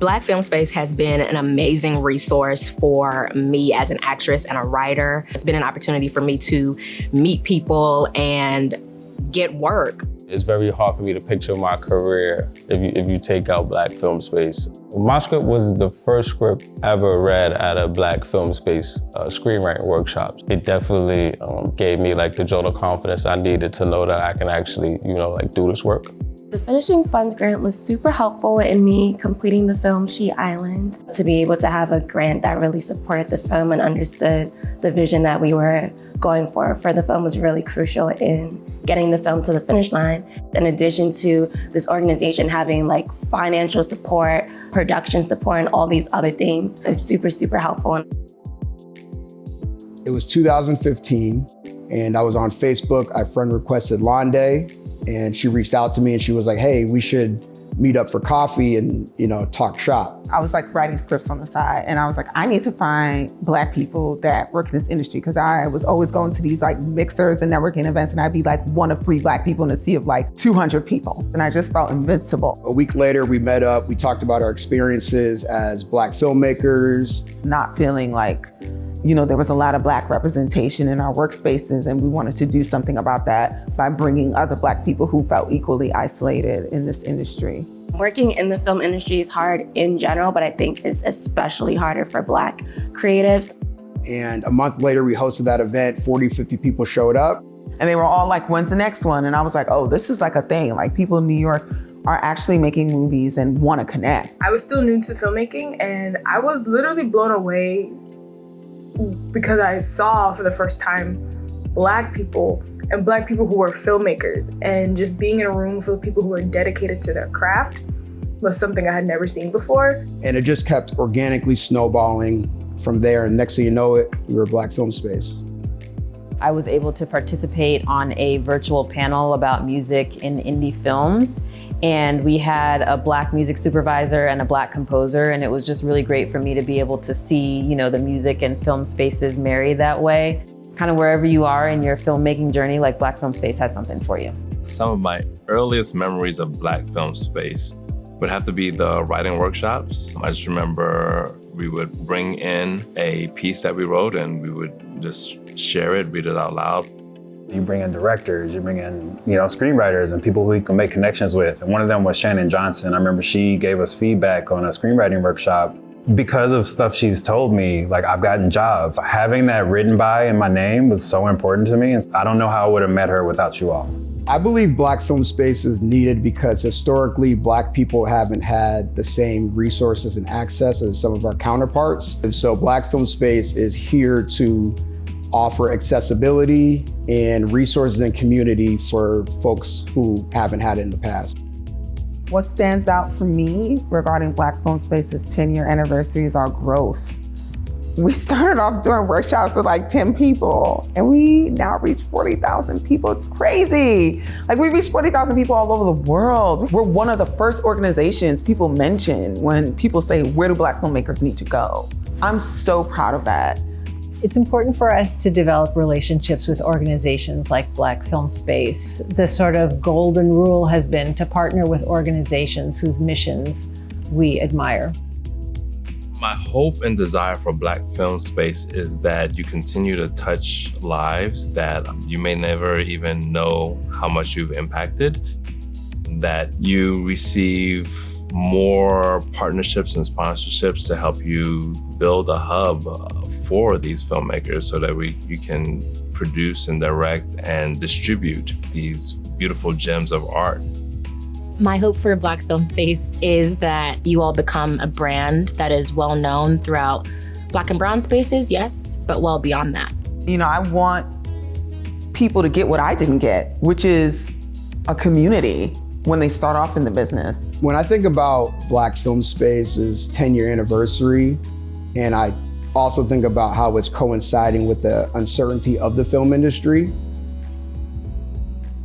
Black Film Space has been an amazing resource for me as an actress and a writer. It's been an opportunity for me to meet people and get work. It's very hard for me to picture my career if you take out Black Film Space. My script was the first script ever read at a Black Film Space screenwriting workshop. It definitely gave me like the jolt of confidence I needed to know that I can actually, do this work. The Finishing Funds grant was super helpful in me completing the film She Island. To be able to have a grant that really supported the film and understood the vision that we were going for the film was really crucial in getting the film to the finish line. In addition to this organization having like financial support, production support, and all these other things is super, super helpful. It was 2015 and I was on Facebook. I friend requested Londe. And she reached out to me and she was like, hey, we should meet up for coffee and, talk shop. I was like writing scripts on the side and I was like, I need to find Black people that work in this industry because I was always going to these like mixers and networking events and I'd be like one of 3 Black people in a sea of like 200 people. And I just felt invincible. A week later, we met up, we talked about our experiences as Black filmmakers. Not feeling like, there was a lot of Black representation in our workspaces and we wanted to do something about that by bringing other Black people who felt equally isolated in this industry. Working in the film industry is hard in general, but I think it's especially harder for Black creatives. And a month later, we hosted that event, 40, 50 people showed up. And they were all like, when's the next one? And I was like, oh, this is like a thing. Like people in New York are actually making movies and want to connect. I was still new to filmmaking and I was literally blown away because I saw for the first time Black people and Black people who were filmmakers, and just being in a room full of people who were dedicated to their craft was something I had never seen before. And it just kept organically snowballing from there. And next thing you know it, we were Black Film Space. I was able to participate on a virtual panel about music in indie films. And we had a Black music supervisor and a Black composer, and it was just really great for me to be able to see, the music and film spaces married that way. Kind of wherever you are in your filmmaking journey, like Black Film Space has something for you. Some of my earliest memories of Black Film Space would have to be the writing workshops. I just remember we would bring in a piece that we wrote and we would just share it, read it out loud. You bring in directors, you bring in, screenwriters and people who you can make connections with. And one of them was Shannon Johnson. I remember she gave us feedback on a screenwriting workshop. Because of stuff she's told me, like I've gotten jobs. Having that written by in my name was so important to me. And I don't know how I would have met her without you all. I believe Black Film Space is needed because historically Black people haven't had the same resources and access as some of our counterparts. And so Black Film Space is here to offer accessibility and resources and community for folks who haven't had it in the past. What stands out for me regarding Black Film Space's 10-year anniversary is our growth. We started off doing workshops with like 10 people and we now reach 40,000 people. It's crazy. Like we reach 40,000 people all over the world. We're one of the first organizations people mention when people say, where do Black filmmakers need to go? I'm so proud of that. It's important for us to develop relationships with organizations like Black Film Space. The sort of golden rule has been to partner with organizations whose missions we admire. My hope and desire for Black Film Space is that you continue to touch lives that you may never even know how much you've impacted, that you receive more partnerships and sponsorships to help you build a hub for these filmmakers so that you can produce and direct and distribute these beautiful gems of art. My hope for Black Film Space is that you all become a brand that is well known throughout Black and brown spaces, yes, but well beyond that. I want people to get what I didn't get, which is a community when they start off in the business. When I think about Black Film Space's 10-year anniversary, and I also think about how it's coinciding with the uncertainty of the film industry,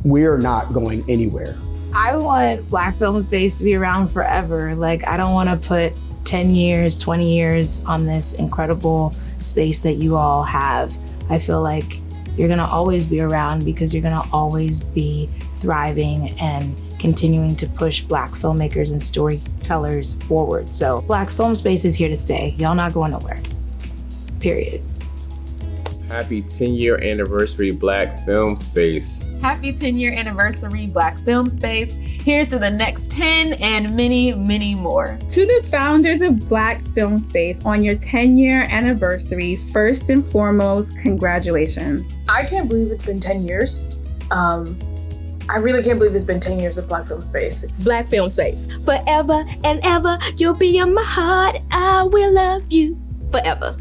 we are not going anywhere. I want Black Film Space to be around forever. Like, I don't want to put 10 years, 20 years on this incredible space that you all have. I feel like you're gonna always be around because you're gonna always be thriving and continuing to push Black filmmakers and storytellers forward. So Black film space is here to stay. Y'all not going nowhere, period. Happy 10-year anniversary, Black Film Space. Happy 10-year anniversary, Black Film Space. Here's to the next 10 and many, many more. To the founders of Black Film Space on your 10-year anniversary, first and foremost, congratulations. I can't believe it's been 10 years. I really can't believe it's been 10 years of Black Film Space. Black Film Space, forever and ever, you'll be in my heart. I will love you forever.